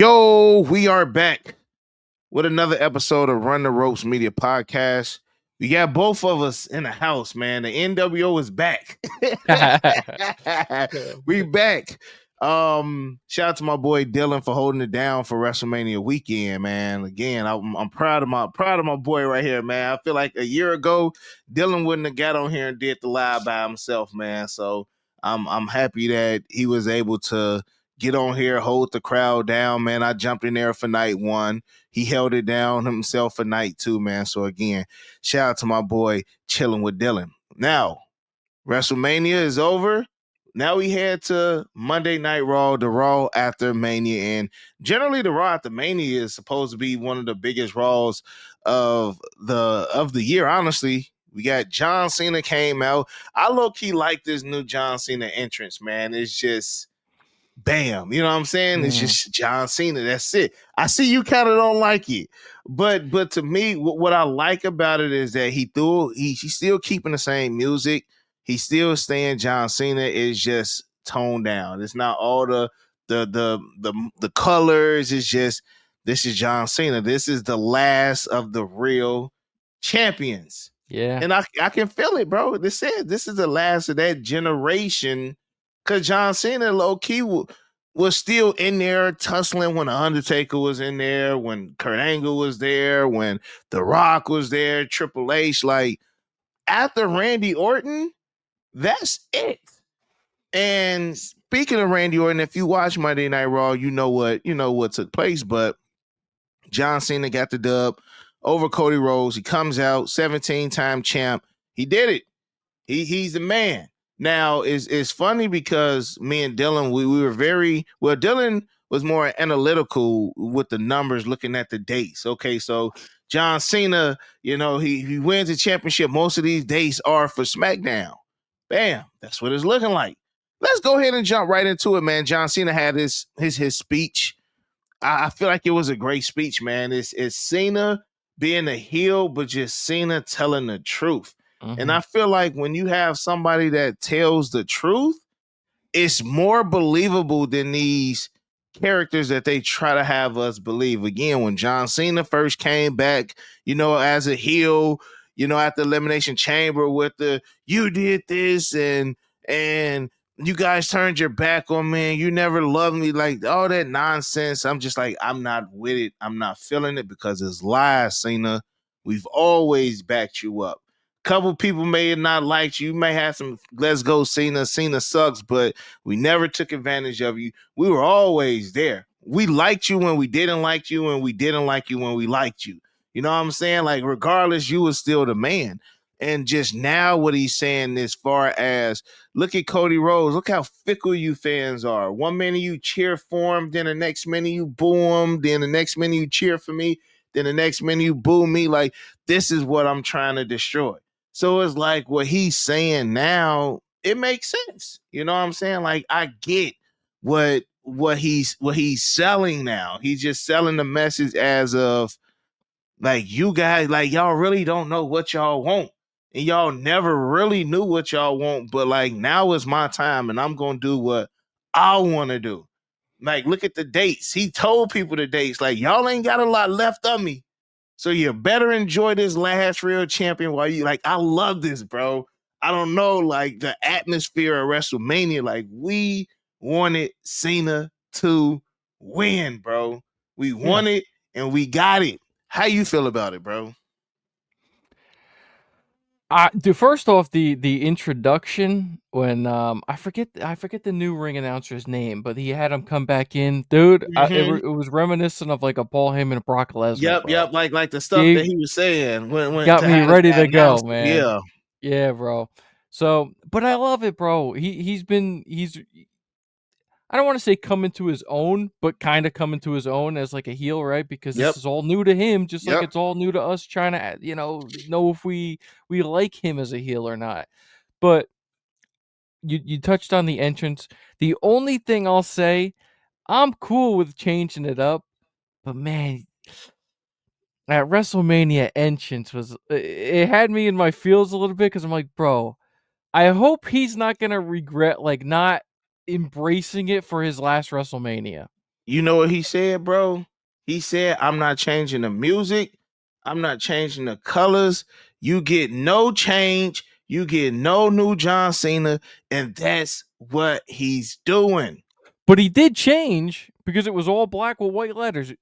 Yo, we are back with another episode of Run the Ropes Media Podcast. We got both of us in the house, man. The NWO is back. We back. Shout out to my boy Dylan for holding it down for WrestleMania weekend, man. Again, I'm proud of my boy right here, man. I feel like a year ago, Dylan wouldn't have got on here and did the live by himself, man. So I'm happy that he was able to get on here, hold the crowd down, man. I jumped in there for night one. He held it down himself for night two, man. So again, shout out to my boy chilling with Dylan. Now, WrestleMania is over. Now we head to Monday Night Raw, the Raw after Mania, and generally the Raw after Mania is supposed to be one of the biggest Raws of the year. Honestly, we got John Cena came out. I low key like this new John Cena entrance, man. It's just bam. You know what I'm saying? It's just John Cena. That's it. I see you kind of don't like it. But to me, what I like about it is that he's still keeping the same music. He's still staying John Cena. Is just toned down. It's not all the colors. It's just this is John Cena. This is the last of the real champions. Yeah. And I can feel it, bro. This is the last of that generation. Cause John Cena low key was still in there tussling when the Undertaker was in there, when Kurt Angle was there, when The Rock was there, Triple H. Like after Randy Orton, that's it. And speaking of Randy Orton, if you watch Monday Night Raw, you know what took place. But John Cena got the dub over Cody Rhodes. He comes out 17-time champ. He did it. He's the man. Now it's funny because me and Dylan we were Dylan was more analytical with the numbers, looking at the dates. Okay, so John Cena, he wins the championship. Most of these dates are for SmackDown. Bam, that's what it's looking like. Let's go ahead and jump right into it, man. John Cena had his speech. I feel like it was a great speech, man. It's Cena being a heel, but just Cena telling the truth. And I feel like when you have somebody that tells the truth, it's more believable than these characters that they try to have us believe. Again, when John Cena first came back, as a heel, at the Elimination Chamber with the you did this and you guys turned your back on me. You never loved me. Like all that nonsense. I'm just like, I'm not with it. I'm not feeling it because it's lies, Cena. We've always backed you up. Couple people may have not liked you. You may have some let's go Cena. Cena sucks, but we never took advantage of you. We were always there. We liked you when we didn't like you, and we didn't like you when we liked you. You know what I'm saying? Like, regardless, you was still the man. And just now what he's saying as far as look at Cody Rhodes, look how fickle you fans are. One minute you cheer for him, then the next minute you boo him, then the next minute you cheer for me, then the next minute you boo me. Like, this is what I'm trying to destroy. So it's like what he's saying now, it makes sense. You know what I'm saying? Like, I get what he's selling now. He's just selling the message as of like, you guys, like, y'all really don't know what y'all want. And y'all never really knew what y'all want, but like now is my time and I'm gonna do what I want to do. Like, look at the dates. He told people the dates, like, y'all ain't got a lot left of me. So you better enjoy this last real champion while you like, I love this, bro. I don't know, like the atmosphere of WrestleMania, like we wanted Cena to win, bro. We won it and we got it. How you feel about it, bro? First off, the introduction when I forget the new ring announcer's name, but he had him come back in, dude. It was reminiscent of like a Paul Heyman Brock Lesnar. Yep. Like the stuff that he was saying when got to me have ready that to go, announced. man. Yeah, bro. So, but I love it, bro. He's I don't want to say coming to his own, but kind of coming to his own as like a heel, right? Because this is all new to him, just like it's all new to us trying to, know if we like him as a heel or not. But you touched on the entrance. The only thing I'll say, I'm cool with changing it up, but man, that WrestleMania entrance it had me in my feels a little bit because I'm like, bro, I hope he's not gonna regret like not embracing it for his last WrestleMania. You know what he said, bro? He said, I'm not changing the music. I'm not changing the colors. You get no change. You get no new John Cena. And that's what he's doing. But he did change because it was all black with white letters. That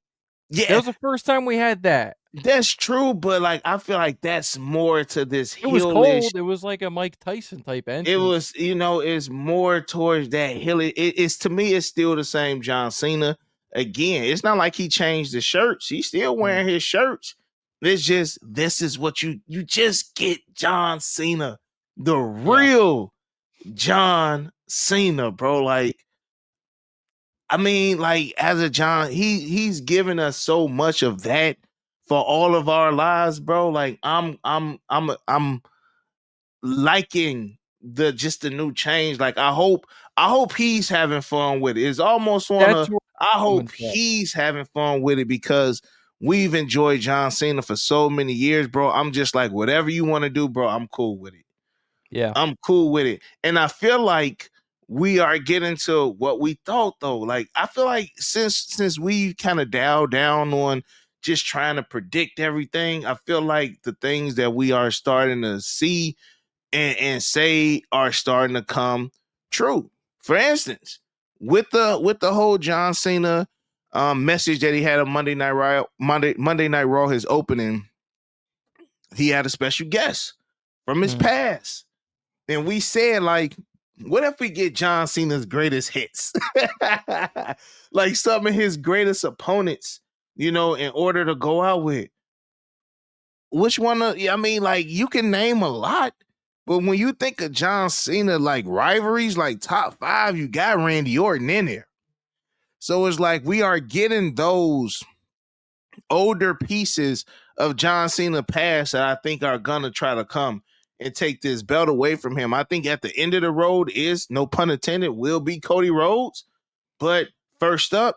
Yeah, was the first time we had that. that's true. But like, I feel like that's more to this It was heelish. cold. It was like a Mike Tyson type It entrance. was, it's more towards that hilly. It's to me, it's still the same John Cena. Again, it's not like he changed the shirts. He's still Mm, wearing his shirts. It's just this is what you just get John Cena, the yeah. real John Cena, bro. Like, I mean, like as a John, he's given us so much of that for all of our lives, bro. Like I'm liking the new change. Like I hope he's having fun with it. It's almost That's wanna where I I'm coming hope from. he's having fun with it because we've enjoyed John Cena for so many years, bro. I'm just like, whatever you want to do, bro, I'm cool with it. Yeah. I'm cool with it. And I feel like we are getting to what we thought though. Like I feel like since we kind of dialed down on just trying to predict everything, I feel like the things that we are starting to see and say are starting to come true. For instance, with the whole John Cena message that he had on Monday Night Raw, his opening, he had a special guest from his Mm. past, and we said like, what if we get John Cena's greatest hits, like some of his greatest opponents, in order to go out with. Which one? I mean, like you can name a lot, but when you think of John Cena, like rivalries, like top five, you got Randy Orton in there. So it's like we are getting those older pieces of John Cena past that I think are gonna try to come and take this belt away from him. I think at the end of the road is, no pun intended, will be Cody Rhodes. But first up,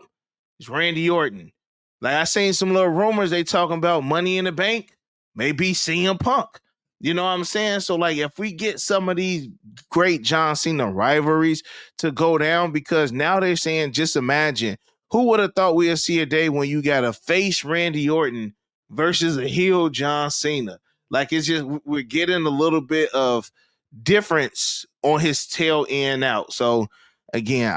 it's Randy Orton. Like I seen some little rumors they talking about Money in the Bank, maybe CM Punk. You know what I'm saying? So like if we get some of these great John Cena rivalries to go down, because now they're saying, just imagine, who would have thought we'd see a day when you got a face Randy Orton versus a heel John Cena? Like it's just we're getting a little bit of difference on his tail end out. So again,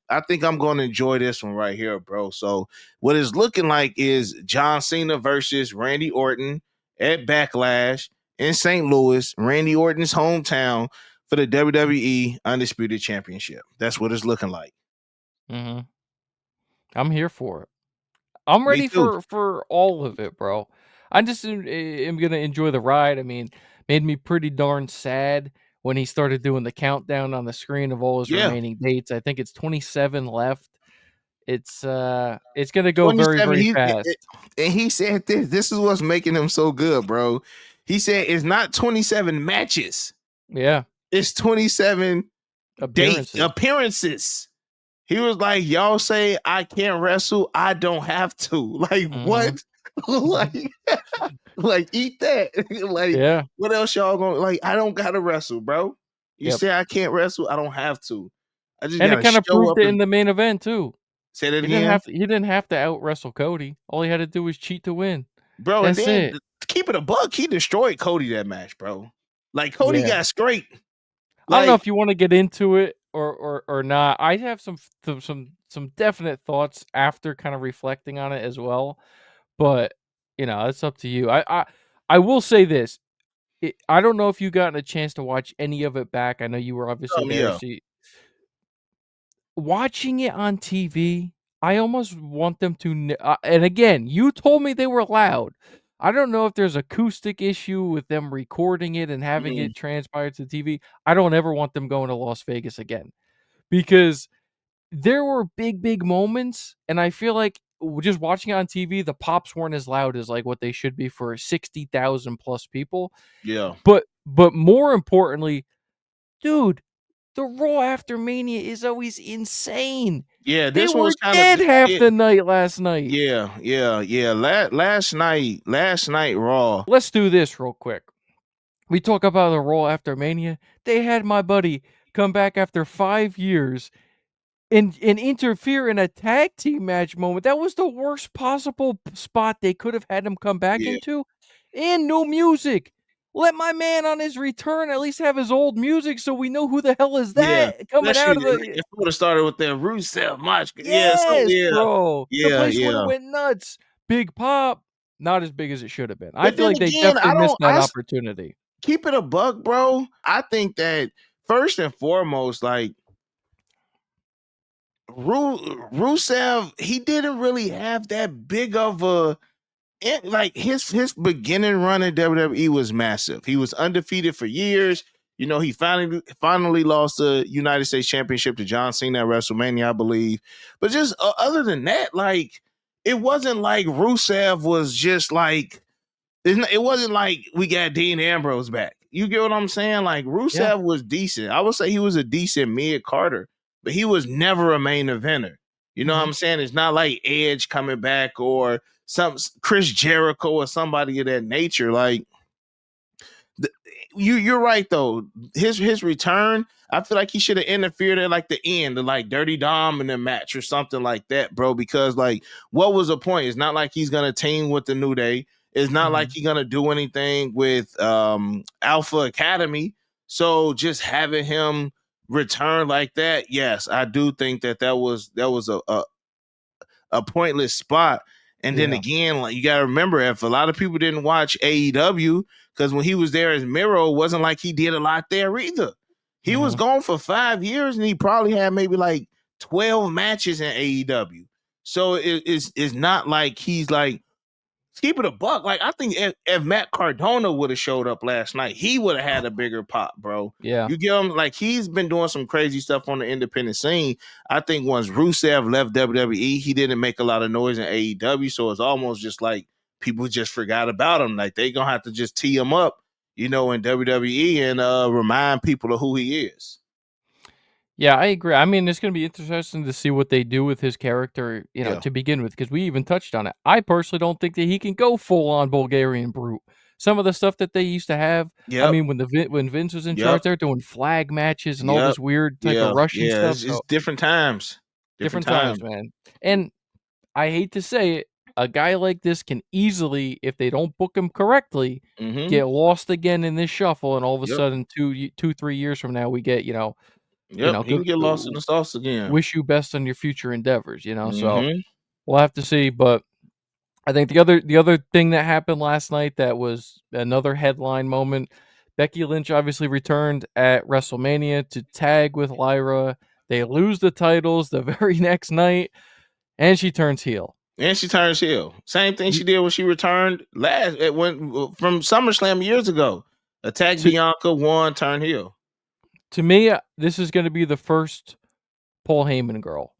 I think I'm going to enjoy this one right here, bro. So what it's looking like is John Cena versus Randy Orton at Backlash in St. Louis, Randy Orton's hometown, for the WWE Undisputed Championship. That's what it's looking like. Mhm. I'm here for it. I'm Me ready too. for all of it, bro. I just am gonna enjoy the ride. I mean, made me pretty darn sad when he started doing the countdown on the screen of all his Yeah. remaining dates. I think it's 27 left. It's gonna go very, 27. very fast. And he said this. This is what's making him so good, bro. He said it's not 27 matches. Yeah, It's 27 date appearances. appearances. He was like, y'all say I can't wrestle, I don't have to. Like Mhm. what? like like eat that. Like Yeah. what else y'all gonna, like? I don't gotta wrestle, bro. You Yep. say I can't wrestle, I don't have to. I just And it gotta kinda show proved up it and in the main event too. say that again. He didn't have to out wrestle Cody. All he had to do was cheat to win. Bro, and That's then it. keep it a buck, he destroyed Cody that match, bro. Like Cody Yeah. got straight. I don't know Like, if you wanna get into it or not. I have some definite thoughts after kinda reflecting on it as well, but, it's up to you. I will say this, I don't know if you gotten a chance to watch any of it back. I know you were obviously there, yeah. so watching it on TV, I almost want them to and again, you told me they were loud. I don't know if there's acoustic issue with them recording it and having Mm, it transpired to TV. I don't ever want them going to Las Vegas again because there were big, big moments, and I feel like just watching it on TV, the pops weren't as loud as like what they should be for 60,000 plus people. yeah. But more importantly, dude, the Raw after Mania is always insane. Yeah, They this one were was kind of dead half it. the night last night. Yeah. Last night Raw. Let's do this real quick. We talk about the Raw after Mania. They had my buddy come back after 5 years and interfere in a tag team match moment. That was the worst possible spot they could have had him come back Yeah. into, and no music. Let my man on his return at least have his old music so we know who the hell is Yeah. that coming Especially out of the if it would have started with that Rusev match. Yeah, so Yes, yeah. bro. The Yeah, place would have yeah. went nuts. Big pop, not as big as it should have been. I But feel then like they again, definitely missed that opportunity. keep it a buck, bro. I think that first and foremost, like Rusev, he didn't really have that big of a like his beginning run in WWE was massive. He was undefeated for years. You know, he finally lost the United States Championship to John Cena at WrestleMania, I believe. But just other than that, like it wasn't like Rusev was just like it wasn't like we got Dean Ambrose back. You get what I'm saying? Like Yeah. Rusev was decent. I would say he was a decent mid Carter, but he was never a main eventer. You know what Mhm. I'm saying? It's not like Edge coming back or some Chris Jericho or somebody of that nature. Like the, you're right though. His return, I feel like he should have interfered at like the end, of like Dirty Dom in the match or something like that, bro. Because like, what was the point? It's not like he's gonna team with the New Day. It's not like Mhm. he's gonna do anything with Alpha Academy. So just having him return like that, yes, I do think that was a pointless spot. And then Yeah. again, like you got to remember, if a lot of people didn't watch AEW, because when he was there as Miro, it wasn't like he did a lot there either. He was Mhm. gone for 5 years, and he probably had maybe like 12 matches in AEW. So it's not like he's like keep it a buck. Like I think if Matt Cardona would have showed up last night, he would have had a bigger pop, bro. Yeah. You get him? Like he's been doing some crazy stuff on the independent scene. I think once Rusev left WWE, he didn't make a lot of noise in AEW, so it's almost just like people just forgot about him. Like they gonna have to just tee him up, in WWE and remind people of who he is. Yeah, I agree. I mean, it's gonna be interesting to see what they do with his character, Yeah. to begin with, because we even touched on it. I personally don't think that he can go full on Bulgarian brute. Some of the stuff that they used to have, I Yep. mean, when Vince was in charge, Yep. they're doing flag matches and all Yep. this weird type of Yeah. Russian Yeah. stuff. It's So different times. Different different times, times. man. And I hate to say it, a guy like this can easily, if they don't book him correctly, Mm-hmm. get lost again in this shuffle, and all of a Yep. sudden, 3 years from now, we get Yep. He good. can get lost in the sauce again. Wish you best on your future endeavors, so Mm-hmm. we'll have to see, but I think the other thing that happened last night that was another headline moment, Becky Lynch obviously returned at WrestleMania to tag with Lyra. They lose the titles the very next night, and she turns heel. And she turns heel. Same thing You she did when she returned last it went from SummerSlam years ago. Attack to Bianca, won, turn heel. to me, this is gonna be the first Paul Heyman girl.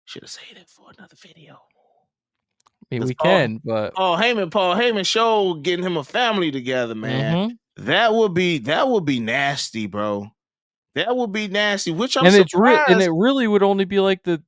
Should have saved it for another video. I mean, Because we can, but Paul Heyman show getting him a family together, man. mhm, That would be nasty, bro. That would be nasty. Which I'm and it surprised. really would only be like the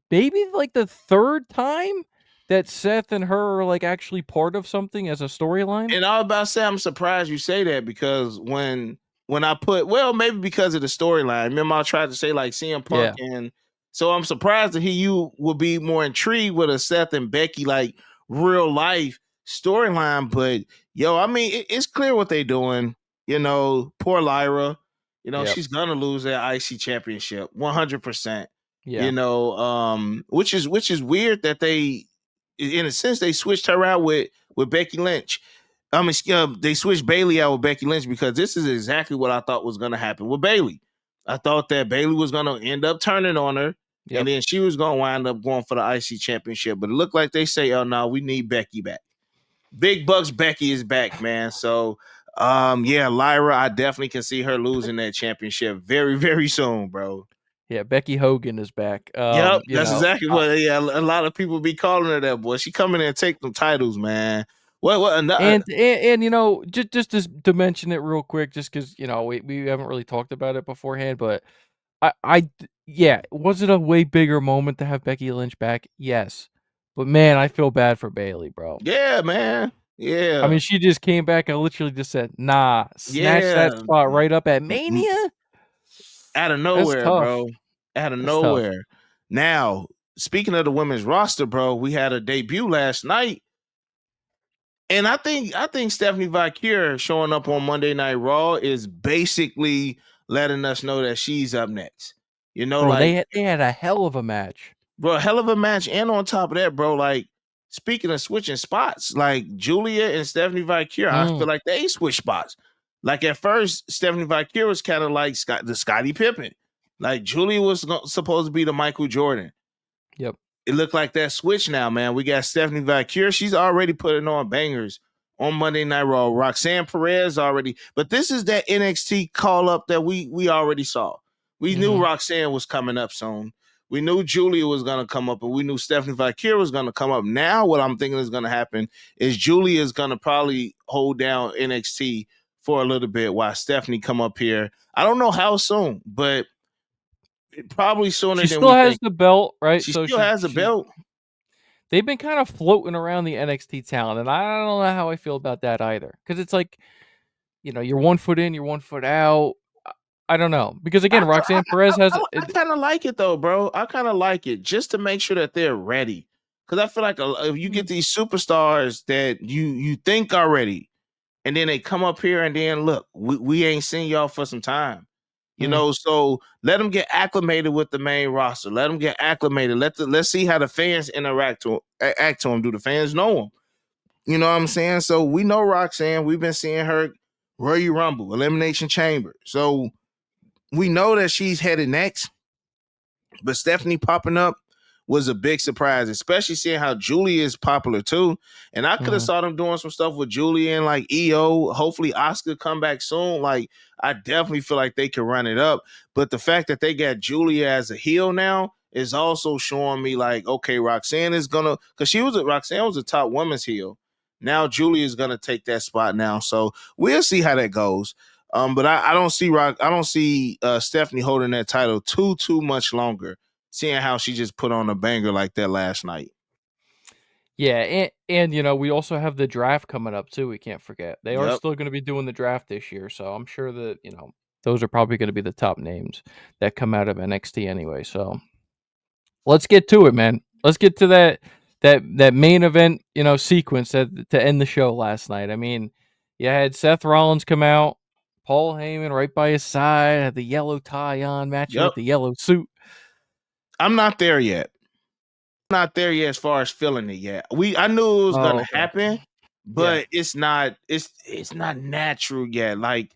maybe, like, the 3rd time that Seth and her are, like, actually part of something as a storyline? And I was about to say, I'm surprised you say that because when I put maybe because of the storyline. Remember, I tried to say like CM Punk, Yeah, and so I'm surprised to hear you will be more intrigued with a Seth and Becky like real life storyline. But yo, I mean, it's clear what they're doing. Poor Lyra. yep, She's gonna lose that IC championship 100%. yeah, Which is weird that they, in a sense, they switched her out with Becky Lynch. They switched Bailey out with Becky Lynch because this is exactly what I thought was going to happen with Bailey. I thought that Bailey was going to end up turning on her, and yep. then she was going to wind up going for the IC championship. But it looked like they say, "Oh no, we need Becky back." Big Bucks Becky is back, man. So, yeah, Lyra, I definitely can see her losing that championship very, very soon, bro. Yeah, Becky Hogan is back, Yep, that's exactly what. Yeah, a lot of people be calling her that, boy. She come in and take them titles, man. What? just to mention it real quick, just because we haven't really talked about it beforehand, but yeah, was it a way bigger moment to have Becky Lynch back? Yes, but man, I feel bad for Bailey, bro. Yeah, man. I Yeah. mean, she just came back and literally just said, "Nah," snatched that Yeah. spot right up at Mania? Out of That's nowhere, tough. bro. Out of That's tough. nowhere. Now, speaking of the women's roster, bro, we had a debut last night. And I think Stephanie Valkyrie showing up on Monday Night Raw is basically letting us know that she's up next. You know, Bro, like, they had a hell of a match. bro, hell of a match. And on top of that, bro, like, speaking of switching spots, like Julia and Stephanie Valkyrie, I feel like they switch spots. Like at first, Stephanie Valkyrie was kind of like the Scottie Pippen. Like Julia was supposed to be the Michael Jordan. Yep. It looked like that switch now, man. We got Stephanie Valkyrie. She's already putting on bangers on Monday Night Raw. Roxanne Perez already, but this is that NXT call up that we already saw. We knew Roxanne was coming up soon. We knew Julia was gonna come up, and we knew Stephanie Valkyrie was gonna come up. Now, what I'm thinking is gonna happen is Julia is gonna probably hold down NXT for a little bit while Stephanie come up here. I don't know how soon, but probably sooner She than still we has think. the belt, right? She So still has a she's belt. they've been kind of floating around the NXT talent, and I don't know how I feel about that either. Because it's like, you're 1 foot in, you're 1 foot out. I don't know. Because I again, Roxanne Perez has I kind of like it though, bro. I kind of like it just to make sure that they're ready. Because I feel like if you get these superstars that you think are ready, and then they come up here and then look, we ain't seen y'all for some time, So let them get acclimated with the main roster. Let them get acclimated. Let's see how the fans act to them. Do the fans know them? You know what I'm saying? So we know Roxanne. We've been seeing her Royal Rumble, Elimination Chamber. So we know that she's headed next, but Stephanie popping up was a big surprise, especially seeing how Julia is popular too. And I could have saw them doing some stuff with Julia and like EO. Hopefully Oscar come back soon. Like I definitely feel like they can run it up. But the fact that they got Julia as a heel now is also showing me like, okay, Roxanne is gonna, because Roxanne was a top women's heel. Now Julia is gonna take that spot now. So we'll see how that goes. But I don't see Stephanie holding that title too much longer, seeing how she just put on a banger like that last night. Yeah, and we also have the draft coming up too. We can't forget they are Yep. still going to be doing the draft this year, so I'm sure that those are probably going to be the top names that come out of NXT anyway. So let's get to it, man. Let's get to that main event sequence to end the show last night. I mean, you had Seth Rollins come out, Paul Heyman right by his side, had the yellow tie on, matching Yep. with the yellow suit. I'm not there yet. Not there yet as far as feeling it yet. I knew it was Oh, gonna okay. happen, Yeah. but it's not natural yet. Like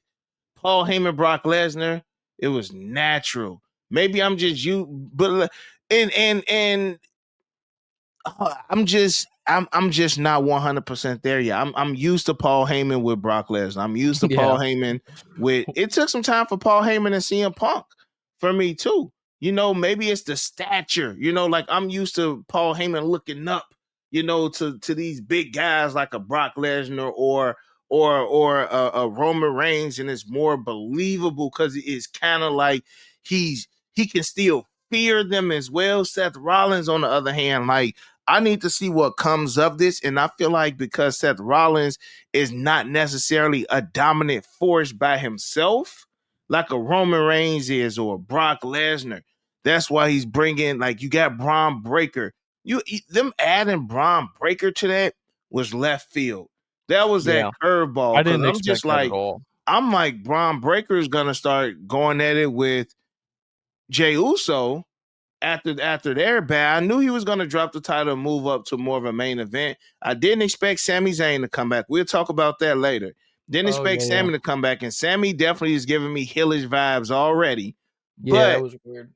Paul Heyman, Brock Lesnar, it was natural. Maybe I'm just but and I'm just not 100% there yet. I'm used to Paul Heyman with Brock Lesnar. I'm used to Yeah. Paul Heyman with. It took some time for Paul Heyman and CM Punk for me too. Maybe it's the stature. Like I'm used to Paul Heyman looking up. To these big guys like a Brock Lesnar or a Roman Reigns, and it's more believable because it's kind of like he can still fear them as well. Seth Rollins, on the other hand, like I need to see what comes of this. And I feel like because Seth Rollins is not necessarily a dominant force by himself, like a Roman Reigns is or Brock Lesnar, that's why he's bringing, like, you got Braun Breaker. Them adding Braun Breaker to that was left field. That was that Yeah. curveball. I Because didn't I'm just expect that at like, all. Braun Breaker is going to start going at it with Jey Uso after their bad. I knew he was going to drop the title and move up to more of a main event. I didn't expect Sami Zayn to come back. We'll talk about that later. Didn't Oh, expect yeah. Sami to come back, and Sami definitely is giving me Hillish vibes already. Yeah, that But was weird.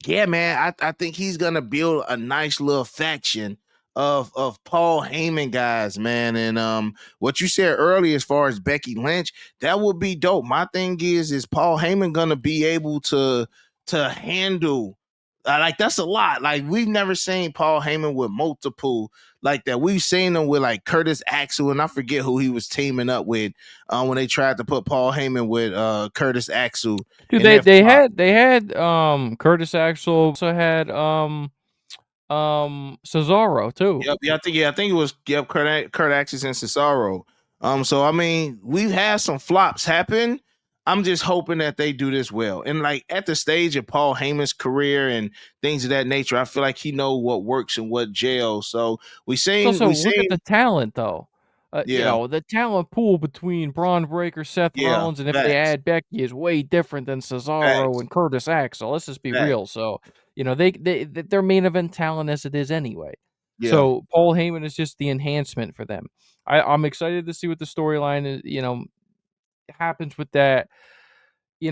yeah, man, I think he's gonna build a nice little faction of Paul Heyman guys, man. And what you said earlier as far as Becky Lynch, that would be dope. My thing is Paul Heyman gonna be able to handle, like, that's a lot. Like, we've never seen Paul Heyman with multiple like that. We've seen him with like Curtis Axel, and I forget who he was teaming up with when they tried to put Paul Heyman with Curtis Axel Dude, in that they flop. had Curtis Axel, also had Cesaro too. Yep, I think it was Kurt Axis and Cesaro. So I mean, we've had some flops happen. I'm just hoping that they do this well. And like at the stage of Paul Heyman's career and things of that nature, I feel like he know what works and what jails. So It's also we look at seen, the talent though. yeah, The talent pool between Braun Breaker, Seth yeah, Rollins, and if they facts, add Becky is way different than Cesaro facts, and Curtis Axel. Let's just be real. facts. So, they're main event talent as it is anyway. Yeah, So Paul Heyman is just the enhancement for them. I'm excited to see what the storyline is, happens with that. We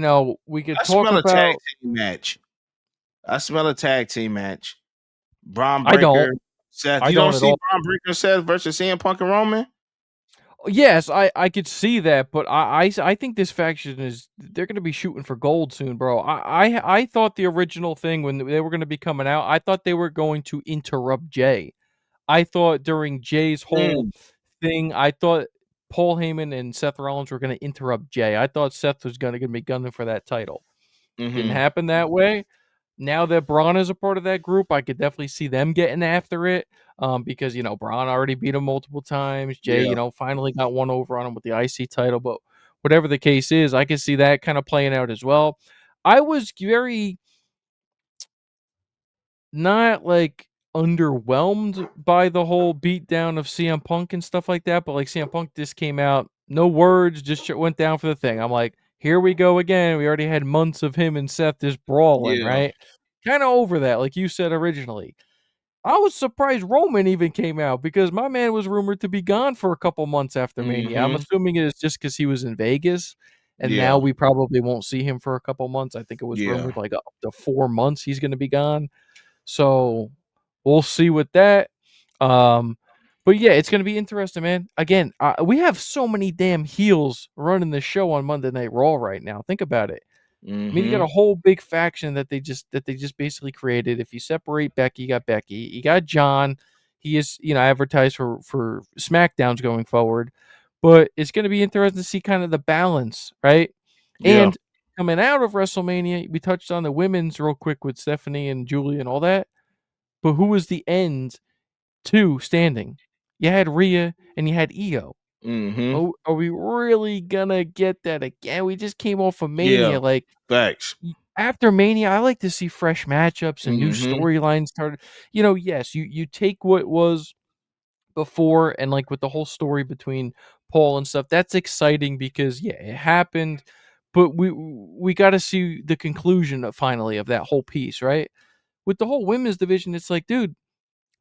could I talk smell a tag about team match. I smell a tag team match. Braun I don't. Breaker, Seth. I You don't don't at see all. Braun Breaker, Seth versus CM Punk and Roman? Yes, I could see that, but I think this faction is they're gonna be shooting for gold soon, bro. I thought the original thing when they were gonna be coming out, I thought they were going to interrupt Jay. I thought during Jay's whole Mm, thing, I thought Paul Heyman and Seth Rollins were gonna interrupt Jay. I thought Seth was gonna be gunning for that title. Didn't mm-hmm. happen that way. Now that Braun is a part of that group, I could definitely see them getting after it. Because Braun already beat him multiple times. Jay, Yeah. finally got one over on him with the IC title. But whatever the case is, I can see that kind of playing out as well. I was very not like underwhelmed by the whole beatdown of CM Punk and stuff like that, but like CM Punk just came out, no words, just went down for the thing. I'm like, here we go again. We already had months of him and Seth just brawling, Yeah. right? Kind of over that, like you said originally. I was surprised Roman even came out because my man was rumored to be gone for a couple months after Mania. I'm Mm-hmm. assuming it is just because he was in Vegas, and now Yeah. we probably won't see him for a couple months. I think it was Yeah. rumored like up to 4 months he's going to be gone. So we'll see with that. Um, but yeah, it's gonna be interesting, man. Again, we have so many damn heels running the show on Monday Night Raw right now. Think about it. I mean, you got Mm-hmm. a whole big faction that they just basically created. If you separate Becky, you got Becky. You got John. He is advertised for SmackDowns going forward. But it's going to be interesting to see kind of the balance, right? Yeah. And coming out of WrestleMania, we touched on the women's real quick with Stephanie and Julie and all that. But who was the end two standing? You had Rhea and you had Io. Mm-hmm. Are we really gonna get that again? We just came off of Yeah. Mania. Like Facts. after Mania, I like to see fresh matchups and new Mm-hmm. storylines started. Yes, you take what was before and like with the whole story between Paul and stuff. That's exciting because yeah, it happened, but we got to see the conclusion finally of that whole piece, right? With the whole women's division, it's like, dude,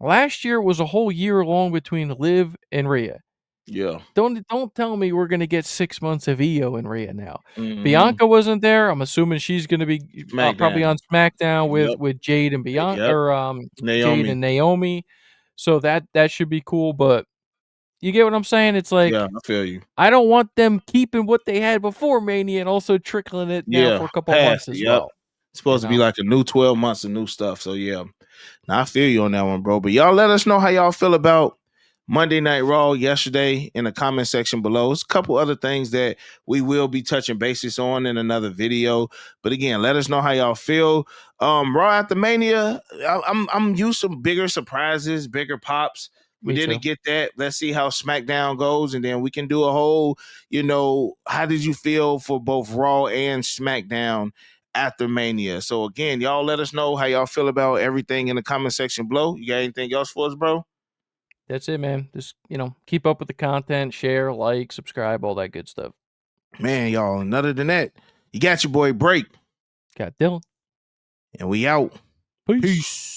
last year was a whole year long between Liv and Rhea. Yeah. Don't tell me we're gonna get 6 months of Io and Rhea now. Mm-hmm. Bianca wasn't there. I'm assuming she's gonna be probably SmackDown. on SmackDown with Yep. with Jade and Bianca Yep. or Jade Naomi. and Naomi. So that should be cool. But you get what I'm saying? It's Yeah, like I feel you. I don't want them keeping what they had before Mania and also trickling it now for Yeah. a couple months Past. as Yep. well. It's You supposed to be know, like a new 12 months of new stuff. So yeah. Now I feel you on that one, bro. But y'all let us know how y'all feel about Monday Night Raw yesterday in the comment section below. There's a couple other things that we will be touching bases on in another video. But again, let us know how y'all feel. Raw after Mania, I'm used to bigger surprises, bigger pops. We me too. didn't get that. Let's see how SmackDown goes, and then we can do a whole, how did you feel for both Raw and SmackDown after Mania? So again, y'all let us know how y'all feel about everything in the comment section below. You got anything else for us, bro? That's it, man. Just keep up with the content, share, like, subscribe, all that good stuff. Man, y'all, and other than that, you got your boy Break, Got Dylan. and we out. Peace. Peace.